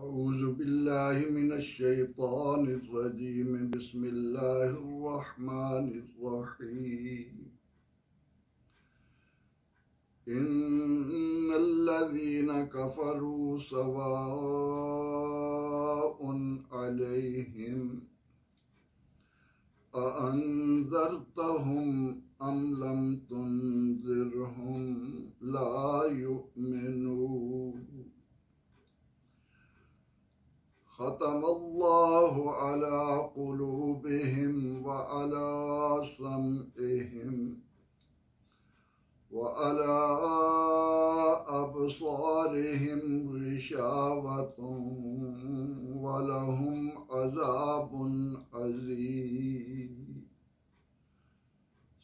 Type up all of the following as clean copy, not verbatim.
औज़ु बिल्लाहि मिनश शैतानिर रजीम बिस्मिल्लाहिर रहमानिर रहीम इन्नल्लज़ीना कफ़रू सवाउन अलैहिम अअन्ज़रतहुम अम लम तुन्ज़िरहुम ला युमिनून ख़तमल्लाहु अला क़ुलूबिहिम व अला समइहिम व अला अबसारिहिम ग़िशावतुन व लहुम अज़ाबुन अज़ीम।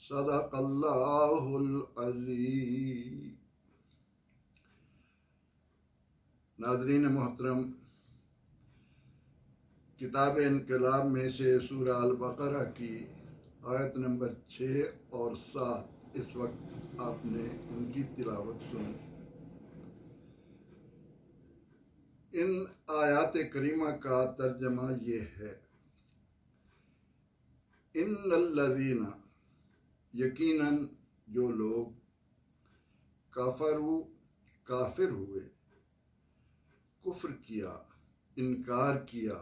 सदक़ल्लाहुल अज़ीम। नाज़रीन मोहतरम, किताब इनकलाब में से सूरह अल-बक़रा की आयत नंबर 6 और 7 इस वक्त आपने उनकी तिलावत सुनी। इन आयात करीमा का तर्जमा ये है, इन्नल्लज़ीना यकीनन जो लोग काफरू काफिर हुए, कुफ्र किया, इनकार किया,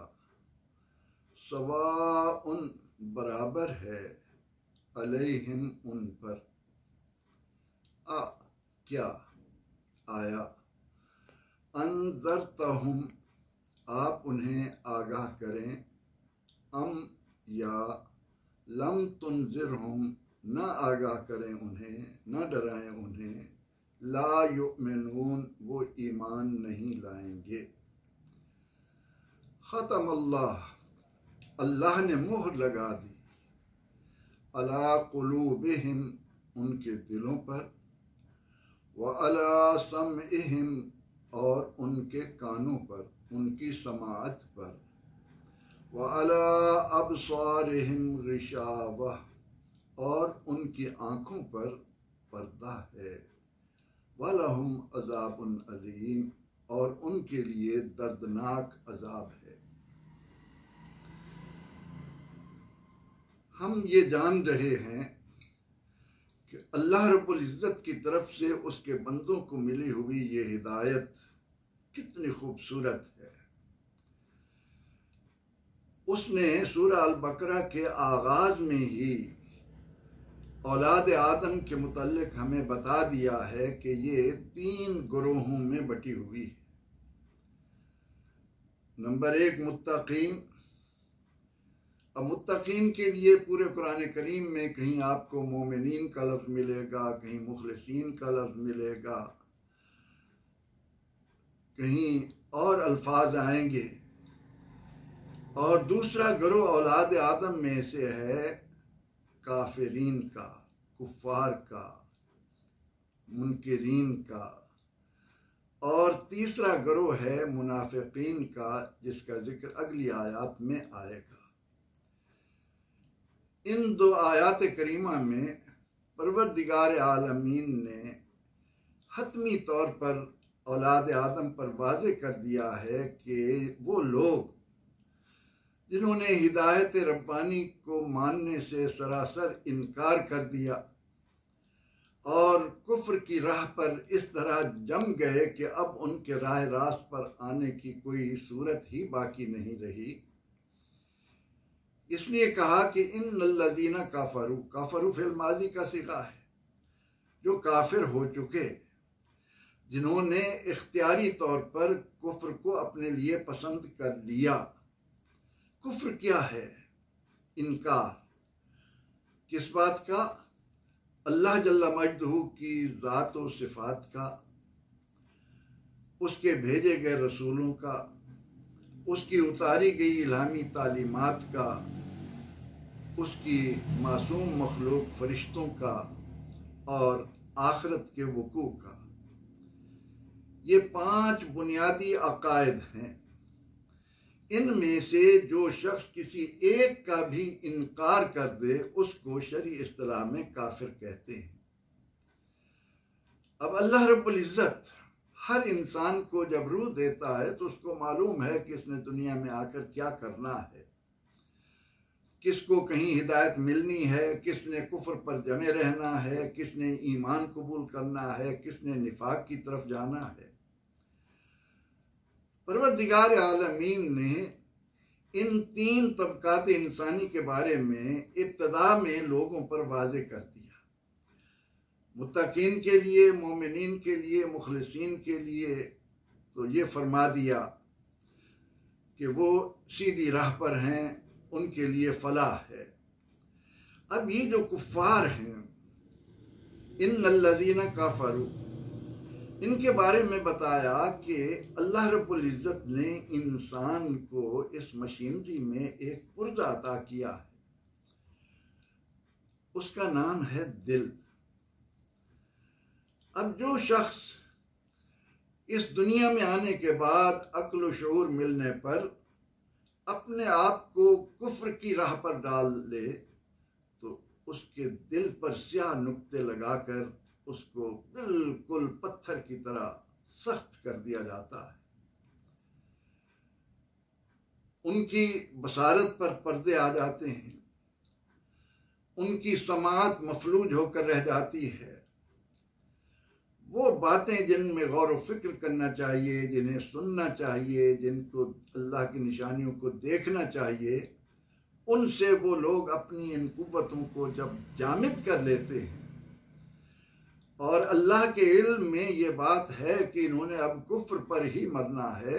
सवाउन बराबर है, अलैहिम उन पर, क्या आया, अनज़रतहुम आप उन्हें आगाह करें, अम या लम तुनज़िरहुम न आगाह करें उन्हें, न डराएं उन्हें, ला युमिनून वो ईमान नहीं लाएंगे। ख़तमल्लाह अल्लाह ने मोहर लगा दी, अला क़ुलूबिहिम उनके दिलों पर, व अला समइहिम और उनके कानों पर, उनकी समाअत पर, व अला अबसारिहिम ग़िशावह और उनकी आँखों पर पर्दा है, व लहुम अज़ाबुन अज़ीम और उनके लिए दर्दनाक अज़ाब है। हम ये जान रहे हैं कि अल्लाह रब्बुल इज़्ज़त की तरफ से उसके बंदों को मिली हुई ये हिदायत कितनी खूबसूरत है। उसने सूरह अल-बक़रा के आगाज़ में ही औलाद आदम के मुतल्लिक हमें बता दिया है कि ये 3 गिरोहों में बटी हुई है। नंबर 1 मुत्तकीन। अब मुत्तकीन के लिए पूरे कुरान करीम में कहीं आपको मोमिनीन का लफ्ज़ मिलेगा, कहीं मुखलिसीन का लफ्ज़ मिलेगा, कहीं और अल्फाज आएंगे। और दूसरा गिरोह औलाद आदम में से है काफिरीन का, कुफ़ार का, मुनकिरीन का, और तीसरा गिरोह है मुनाफिकीन का, जिसका जिक्र अगली आयत में आएगा। इन 2 आयत करीमा में परवरदिगार आलमीन ने हतमी तौर पर औलाद आदम पर वाज़े कर दिया है कि वो लोग जिन्होंने हिदायत रब्बानी को मानने से सरासर इनकार कर दिया और कुफ्र की राह पर इस तरह जम गए कि अब उनके राह रास्त पर आने की कोई सूरत ही बाकी नहीं रही, इसलिए कहा कि इन्नल्लज़ीना काफरू, काफरू फिल माजी का सिगा है, जो काफिर हो चुके, जिन्होंने इख्तियारी तौर पर कुफ्र को अपने लिए पसंद कर लिया। कुफ्र क्या है? इनकार। किस बात का? अल्लाह जल्ला मजदहू की ज़ात व सिफ़ात का, उसके भेजे गए रसूलों का, उसकी उतारी गई इल्हामी तालीमात का, उसकी मासूम मखलूक फरिश्तों का और आखिरत के वक़ू का। ये 5 बुनियादी अकायद हैं। इनमें से जो शख्स किसी एक का भी इनकार कर दे उसको शरई इस्तिलाह में काफिर कहते हैं। अब अल्लाह रब्बुल इज़्ज़त हर इंसान को जब रूह देता है तो उसको मालूम है कि इसने दुनिया में आकर क्या करना है, किसको कहीं हिदायत मिलनी है, किसने कुफ्र पर जमे रहना है, किसने ईमान कबूल करना है, किसने निफाक की तरफ जाना है। परवरदिगार आलमीन ने इन 3 तबकात इंसानी के बारे में इब्तदा में लोगों पर वाज़े कर दिया। मुत्तकीन के लिए, मोमिनीन के लिए, मुखलिसीन के लिए तो ये फरमा दिया कि वो सीधी राह पर हैं, उनके लिए फलाह है। अब ये जो कुफ्फार हैं, इन्नल्लज़ीना काफ़रू, इनके बारे में बताया कि अल्लाह रब्बुल इज़्ज़त ने इंसान को इस मशीनरी में एक पुर्जा अता किया है, उसका नाम है दिल। अब जो शख्स इस दुनिया में आने के बाद अक्ल व शऊर मिलने पर अपने आप को कुफ्र की राह पर डाल ले तो उसके दिल पर स्याह नुक्ते लगाकर उसको बिल्कुल पत्थर की तरह सख्त कर दिया जाता है। उनकी बसारत पर पर्दे आ जाते हैं, उनकी समात मफलूज होकर रह जाती है। वो बातें जिनमें गौर व फिक्र करना चाहिए, जिन्हें सुनना चाहिए, जिनको अल्लाह की निशानियों को देखना चाहिए, उनसे वो लोग अपनी इन कुव्वतों को जब जामिद कर लेते हैं और अल्लाह के इल्म में ये बात है कि इन्होंने अब कुफ्र पर ही मरना है,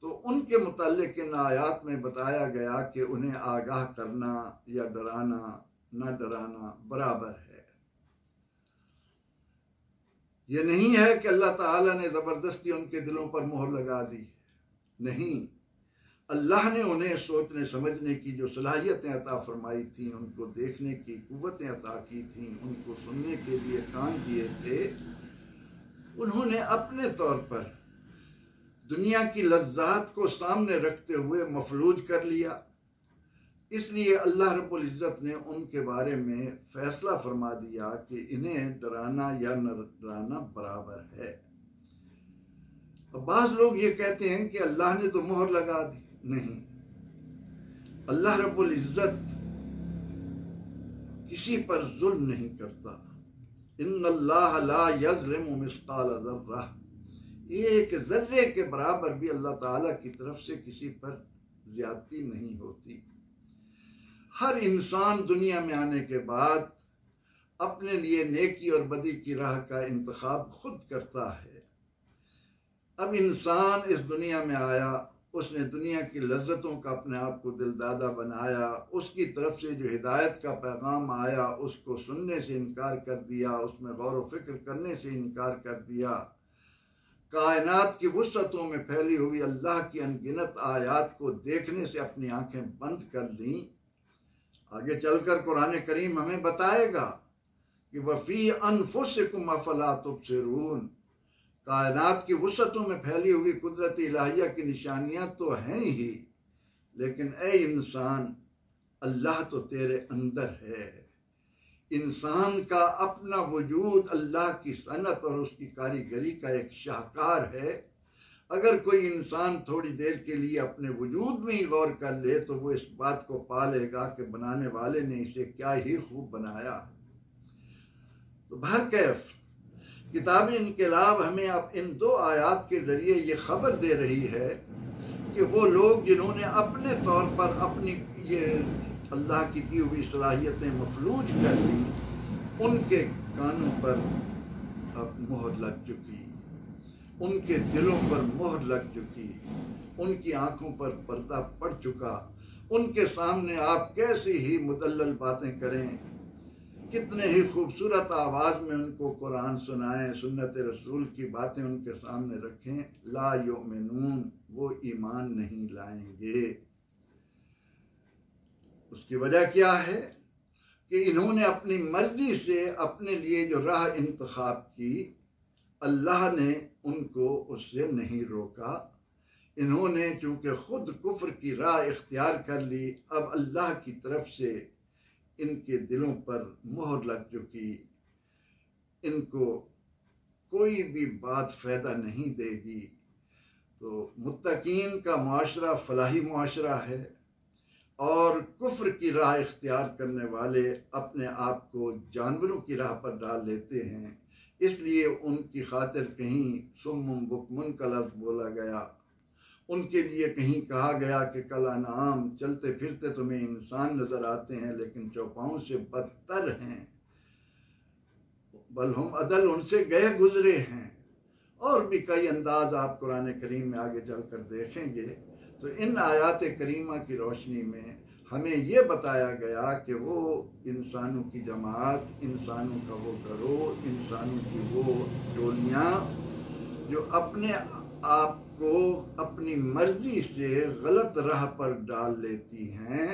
तो उनके मुताल्लिक़ इन आयात में बताया गया कि उन्हें आगाह करना या डराना न डराना बराबर है। ये नहीं है कि अल्लाह ताला ने ज़बरदस्ती उनके दिलों पर मोहर लगा दी, नहीं, अल्लाह ने उन्हें सोचने समझने की जो सलाहियतें अता फरमाई थी, उनको देखने की कुव्वतें अता की थी, उनको सुनने के लिए कान दिए थे, उन्होंने अपने तौर पर दुनिया की लज्जात को सामने रखते हुए मफलूज कर लिया। इसलिए अल्लाह रब्बुल इज़्ज़त ने उनके बारे में फैसला फरमा दिया कि इन्हें डराना या न डराना बराबर है। अब बाज़ लोग ये कहते हैं कि अल्लाह ने तो मोहर लगा दी। नहीं, अल्लाह रब्बुल इज़्ज़त किसी पर जुल्म नहीं करता। इन्नल्लाह ला यज़लिमु मिस्क़ाल ज़र्रा, एक ज़र्रे के बराबर भी अल्लाह ताला की तरफ से किसी पर ज्यादती नहीं होती। हर इंसान दुनिया में आने के बाद अपने लिए नेकी और बदी की राह का इंतखाब खुद करता है। अब इंसान इस दुनिया में आया, उसने दुनिया की लज्जतों का अपने आप को दिलदादा बनाया, उसकी तरफ से जो हिदायत का पैगाम आया उसको सुनने से इनकार कर दिया, उसमें गौर व फिक्र करने से इनकार कर दिया। कायनात की वुसअतों में फैली हुई अल्लाह की अनगिनत आयात को देखने से अपनी आंखें बंद कर लीं। आगे चलकर कुरान करीम हमें बताएगा कि वफ़ी अनफुसिकुम अफ़ला तुबसिरून, कायनात की वुसअतों में फैली हुई कुदरत इलाहिया की निशानियां तो हैं ही, लेकिन ए इंसान, अल्लाह तो तेरे अंदर है। इंसान का अपना वजूद अल्लाह की सनत और उसकी कारीगरी का एक शाहकार है। अगर कोई इंसान थोड़ी देर के लिए अपने वजूद में ही गौर कर ले तो वो इस बात को पा लेगा कि बनाने वाले ने इसे क्या ही खूब बनाया। तो बहरकैफ किताब इनकलाब हमें अब इन 2 आयात के ज़रिए ये ख़बर दे रही है कि वो लोग जिन्होंने अपने तौर पर अपनी ये अल्लाह की दी हुई सलाहियतें मफलूज कर ली, उनके कानों पर अब मोहर लग चुकी, उनके दिलों पर मोहर लग चुकी, उनकी आंखों पर पर्दा पड़ चुका। उनके सामने आप कैसी ही मुदल्लल बातें करें, कितने ही खूबसूरत आवाज़ में उनको कुरान सुनाएं, सुन्नत रसूल की बातें उनके सामने रखें, ला युमिनून, वो ईमान नहीं लाएंगे। उसकी वजह क्या है कि इन्होंने अपनी मर्जी से अपने लिए जो राह इंतखाब की, अल्लाह ने उनको उससे नहीं रोका। इन्होंने चूँकि ख़ुद कुफ्र की राह इख्तियार कर ली, अब अल्लाह की तरफ से इनके दिलों पर मोहर लग चुकी, इनको कोई भी बात फ़ायदा नहीं देगी। तो मुत्तकीन का मुआशरा फलाही मुआशरा है, और कुफ्र की राह इख्तियार करने वाले अपने आप को जानवरों की राह पर डाल लेते हैं। इसलिए उनकी खातिर कहीं सुम्मुम बुकमुन का लफ्ज़ बोला गया, उनके लिए कहीं कहा गया कि कल अनाम चलते फिरते तुम्हें इंसान नज़र आते हैं लेकिन चौपाओं से बदतर हैं, बल हम अदल उनसे गए गुजरे हैं। और भी कई अंदाज आप कुरान करीम में आगे चलकर देखेंगे। तो इन आयात करीमा की रोशनी में हमें ये बताया गया कि वो इंसानों की जमात, इंसानों का वो गरोह, इंसानों की वो टोलियाँ जो अपने आप को अपनी मर्जी से गलत राह पर डाल लेती हैं।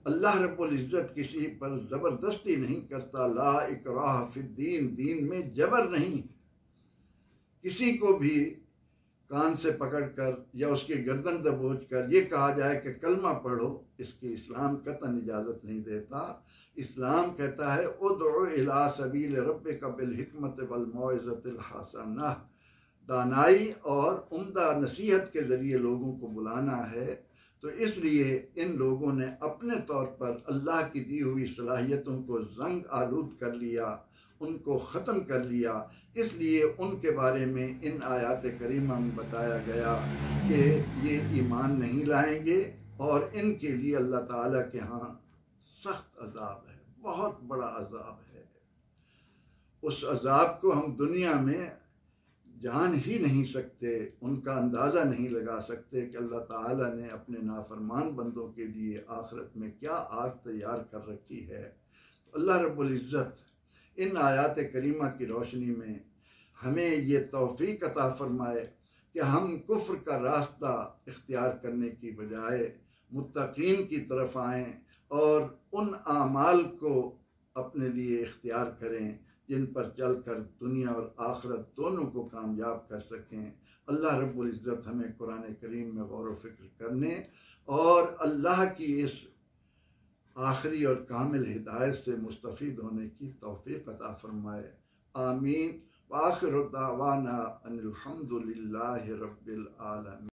अल्लाह रब्बुल इज़्ज़त किसी पर ज़बरदस्ती नहीं करता। ला इकराह फिद्दीन, दीन में जबर नहीं। किसी को भी कान से पकड़कर या उसकी गर्दन दबोच कर ये कहा जाए कि कलमा पढ़ो, इसकी इस्लाम कतन इजाज़त नहीं देता। इस्लाम कहता है उदउ इला सबील रब्बिका बिल हिकमत वल मौइज़तिल हसना, दानाई और उम्दा नसीहत के ज़रिए लोगों को बुलाना है। तो इसलिए इन लोगों ने अपने तौर पर अल्लाह की दी हुई सलाहियतों को जंग आलूद कर लिया, उनको ख़त्म कर लिया। इसलिए उनके बारे में इन आयात करीमा में बताया गया कि ये ईमान नहीं लाएंगे और इनके लिए अल्लाह ताला के यहाँ सख्त अजाब है, बहुत बड़ा अजाब है। उस अजाब को हम दुनिया में जान ही नहीं सकते, उनका अंदाज़ा नहीं लगा सकते कि अल्लाह ताला ने अपने नाफरमान बंदों के लिए आखिरत में क्या आग तैयार कर रखी है। तो अल्लाह रब्बुल इज़्ज़त इन आयात करीमा की रोशनी में हमें ये तौफीक अता फरमाए कि हम कुफ्र का रास्ता इख्तियार करने की बजाय मुत्तकीन की तरफ आएँ और उन आमाल को अपने लिए इख्तियार करें जिन पर चलकर दुनिया और आखिरत दोनों को कामयाब कर सकें। अल्लाह रब्बुल इज़्ज़त हमें कुरान करीम में गौर व फिक्र करने और अल्लाह की इस आखिरी और कामिल हिदायत से मुस्तफ़ीद होने की तौफ़ीक़ अता फ़रमाए। आमीन। व आखिरु दावाना अनिल हम्दुलिल्लाहि रब्बिल आलमीन।